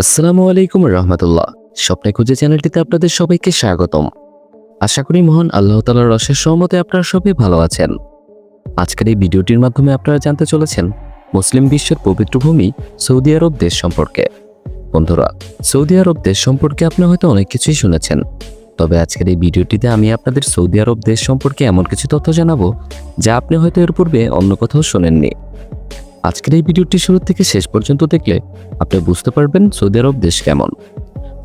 আসসালামু আলাইকুম রহমতুল্লাহ। স্বপ্নে খুঁজে চ্যানেলটিতে আপনাদের সবাইকে স্বাগতম। আশা করি মহান আল্লাহ তাআলার অশেষ রহমতে আপনারা সবাই ভালো আছেন। আজকের এই ভিডিওটির মাধ্যমে আপনারা জানতে চলেছেন মুসলিম বিশ্বের পবিত্র ভূমি সৌদি আরব দেশ সম্পর্কে। বন্ধুরা, সৌদি আরব দেশ সম্পর্কে আপনি হয়তো অনেক কিছুই শুনেছেন, তবে আজকের এই ভিডিওটিতে আমি আপনাদের সৌদি আরব দেশ সম্পর্কে এমন কিছু তথ্য জানাবো যা আপনি হয়তো এর পূর্বে অন্য কোথাও শোনেননি। আজকের এই ভিডিওটি শুরু থেকে শেষ পর্যন্ত দেখলে আপনি বুঝতে পারবেন সৌদি আরব দেশ কেমন।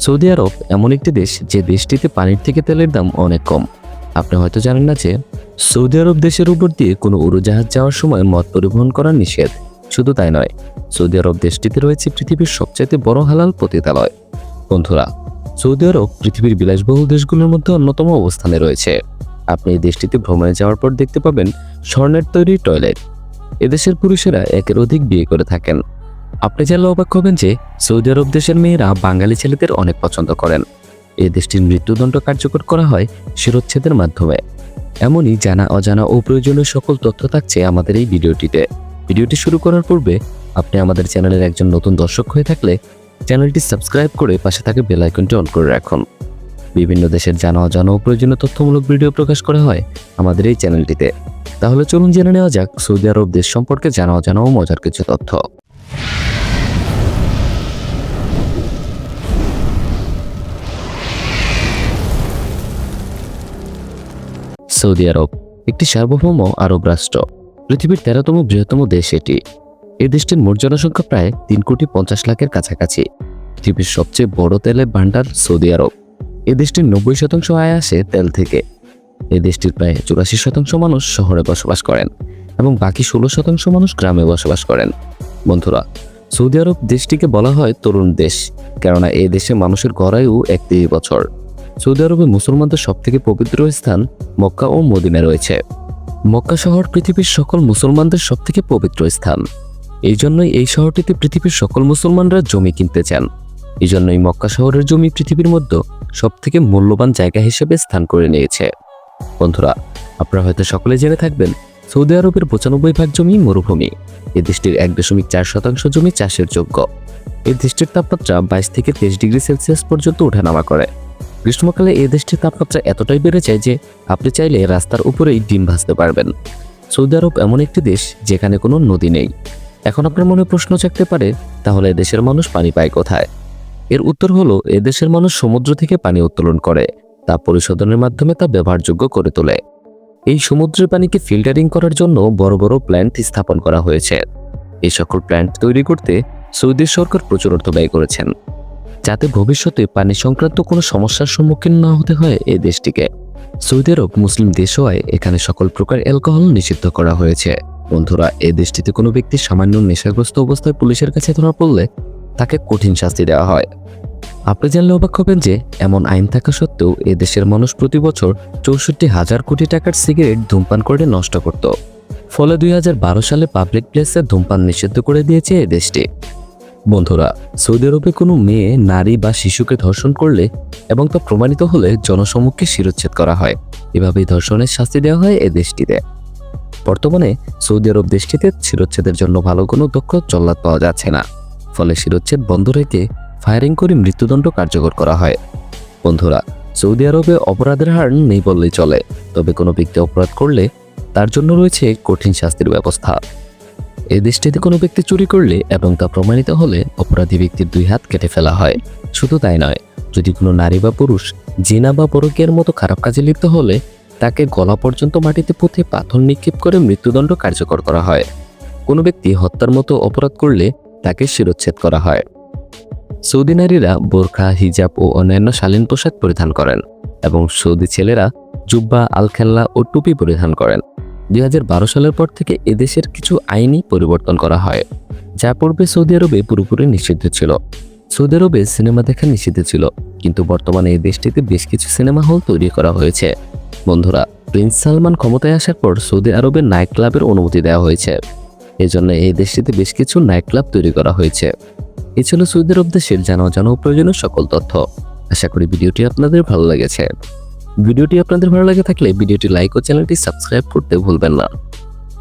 সৌদি আরব এমন একটি দেশ যে দেশটিতে পানির থেকে তেলের দাম অনেক কম। আপনি হয়তো জানেন না যে সৌদি আরব দেশের উপর দিয়ে কোনো উড়োজাহাজ যাওয়ার সময় মদ পরিবহন করা নিষেধ। শুধু তাই নয়, সৌদি আরব দেশটিতে রয়েছে পৃথিবীর সবচাইতে বড় হালাল পতিতালয়। বন্ধুরা, সৌদি আরব পৃথিবীর বিলাসবহুল দেশগুলোর মধ্যে অন্যতম অবস্থানে রয়েছে। আপনি এই দেশটিতে ভ্রমণে যাওয়ার পর দেখতে পাবেন স্বর্ণের তৈরি টয়লেট। এদেশের পুরুষেরা একের অধিক বিয়ে করে থাকেন। আপনি জানলে অবাক হবেন যে সৌদি আরব দেশের মেয়েরা বাঙালি ছেলেদের অনেক পছন্দ করেন। এই দেশটির মৃত্যুদণ্ড কার্যকর করা হয় শিরোচ্ছেদের মাধ্যমে। এমনই জানা অজানা ও প্রয়োজনীয় সকল তথ্য থাকছে আমাদের এই ভিডিওটিতে। ভিডিওটি শুরু করার পূর্বে আপনি আমাদের চ্যানেলের একজন নতুন দর্শক হয়ে থাকলে চ্যানেলটি সাবস্ক্রাইব করে পাশে থাকা বেল আইকনটি অন করে রাখুন। বিভিন্ন দেশের জানা অজানা ও প্রয়োজনীয় তথ্যমূলক ভিডিও প্রকাশ করা হয় আমাদের এই চ্যানেলটিতে। তাহলে চলুন জেনে নেওয়া যাক সৌদি আরব দেশ সম্পর্কে জানা অজানা ও মজার কিছু তথ্য। সৌদি আরব একটি সার্বভৌম আরব রাষ্ট্র। পৃথিবীর 13তম বৃহত্তম দেশ এটি। এই দেশটির মোট জনসংখ্যা প্রায় 3,50,00,000-এর কাছাকাছি। পৃথিবীর সবচেয়ে বড় তেলের ভান্ডার সৌদি আরব। এই দেশটির 90% আয় আসে তেল থেকে। এই দেশটির প্রায় 84% মানুষ শহরে বসবাস করেন এবং বাকি 16% মানুষ গ্রামে বসবাস করেন। বন্ধুরা, সৌদি আরব দেশটিকে বলা হয় তরুণ দেশ, কেননা এই দেশে মানুষের গড় আয়ু 31 বছর। সৌদি আরবে মুসলমানদের সবথেকে পবিত্র স্থান মক্কা ও মদিনা রয়েছে। মক্কা শহর পৃথিবীর সকল মুসলমানদের সবথেকে পবিত্র স্থান। এই জন্যই এই শহরটিতে পৃথিবীর সকল মুসলমানরা জমি কিনতে চান। এই জন্যই মক্কা শহরের জমি পৃথিবীর মধ্যে সবথেকে মূল্যবান জায়গা হিসেবে স্থান করে নিয়েছে। বন্ধুরা, আপনারা হয়তো সকলে জেনে থাকবেন সৌদি আরবের 95% জমি মরুভূমি। এই দেশটির 1.4% জমি চাষের যোগ্য। এই দেশটির তাপমাত্রা 22 থেকে 23 ডিগ্রি সেলসিয়াস পর্যন্ত ওঠানামা করে। গ্রীষ্মকালে এই দেশটির তাপমাত্রা এতটাই বেড়ে যায় যে আপনি চাইলে রাস্তার উপরেই ডিম ভাজতে পারবেন। সৌদি আরব এমন একটি দেশ যেখানে কোনো নদী নেই। এখন আপনার মনে প্রশ্ন জাগতে পারে, তাহলে দেশের মানুষ পানি পায় কোথায়? এর উত্তর হলো, এদেশের মানুষ সমুদ্র থেকে পানি উত্তোলন করে তা পরিশোধনের মাধ্যমে তা ব্যবহারযোগ্য করে তোলে। এই সমুদ্রের পানিকে ফিল্টারিং করার জন্য বড় বড় প্ল্যান্ট স্থাপন করা হয়েছে। এই সকল প্ল্যান্ট তৈরি করতে সৌদি সরকার প্রচুর অর্থ ব্যয় করেছেন, যাতে ভবিষ্যতে পানি সংক্রান্ত কোনো সমস্যার সম্মুখীন না হতে হয় এই দেশটিকে। সৌদি আরব মুসলিম দেশ হওয়ায় এখানে সকল প্রকার অ্যালকোহল নিষিদ্ধ করা হয়েছে। বন্ধুরা, এই দেশটিতে কোনো ব্যক্তি সামান্য নেশাগ্রস্ত অবস্থায় পুলিশের কাছে ধরা পড়লে তাকে কঠিন শাস্তি দেওয়া হয়। আপনি জানলে অবাক হবেন যে এমন আইন থাকা সত্ত্বেও এ দেশের মানুষ প্রতি বছর 64,000 কোটি টাকার সিগারেট ধূমপান করে নষ্ট করত। ফলে 2012 সালে পাবলিক প্লেসে ধূমপান নিষিদ্ধ করে দিয়েছে এই দেশটি। বন্ধুরা, সৌদি আরবে কোনো মেয়ে, নারী বা শিশুকে ধর্ষণ করলে এবং তা প্রমাণিত হলে জনসম্মুখে শিরোচ্ছেদ করা হয়। এভাবেই ধর্ষণের শাস্তি দেওয়া হয় এই দেশটিতে। বর্তমানে সৌদি আরব দেশটিতে শিরোচ্ছেদের জন্য ভালো কোনো দক্ষ জল্লাদ পাওয়া যাচ্ছে না। ফলে শিরোচ্ছেদ বন্ধ রেখে ফায়ারিং করে মৃত্যুদণ্ড কার্যকর করা হয়। বন্ধুরা, সৌদি আরবে অপরাধের হার নেই বললেই চলে, তবে কোনো ব্যক্তি অপরাধ করলে তার জন্য রয়েছে কঠিন শাস্তির ব্যবস্থা। এই দেশটিতে কোনো ব্যক্তি চুরি করলে এবং তা প্রমাণিত হলে অপরাধী ব্যক্তির 2 হাত কেটে ফেলা হয়। শুধু তাই নয়, যদি কোনো নারী বা পুরুষ জিনা বা পরকীয়ার মতো খারাপ কাজে লিপ্ত হলে তাকে গলা পর্যন্ত মাটিতে পুঁতে পাথর নিক্ষেপ করে মৃত্যুদণ্ড কার্যকর করা হয়। কোনো ব্যক্তি হত্যার মতো অপরাধ করলে তাকে শিরোচ্ছেদ করা হয়। সৌদি নারীরা বোরখা, হিজাব ও অন্যান্য শালীন পোশাক পরিধান করেন এবং সৌদি ছেলেরা জুব্বা, আলখেল্লা ও টুপি পরিধান করেন। 2012 সালের পর থেকে এদেশের কিছু আইনি পরিবর্তন করা হয়, যা পূর্বে সৌদি আরবে পুরোপুরি নিষিদ্ধ ছিল। সৌদি আরবে সিনেমা দেখা নিষিদ্ধ ছিল, কিন্তু বর্তমানে এই দেশটিতে বেশ কিছু সিনেমা হল তৈরি করা হয়েছে। বন্ধুরা, প্রিন্স সালমান ক্ষমতায় আসার পর সৌদি আরবে নাইট ক্লাবের অনুমতি দেওয়া হয়েছে। এজন্য এই দেশটিতে বেশ কিছু নাইট ক্লাব তৈরি করা হয়েছে। এই ছিল সৌদি আরব দেশের জানা অজানা ও প্রয়োজনীয় সকল তথ্য। আশা করি ভিডিওটি আপনাদের ভালো লেগেছে। ভিডিওটি আপনাদের ভালো লাগে থাকলে ভিডিওটি লাইক ও চ্যানেলটি সাবস্ক্রাইব করতে ভুলবেন না।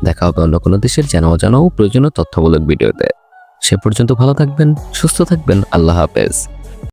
দেখা হবে অন্য কোনো দেশের জানা অজানা ও প্রয়োজনীয় তথ্যমূলক ভিডিওতে। সে পর্যন্ত ভালো থাকবেন, সুস্থ থাকবেন। আল্লাহ হাফেজ।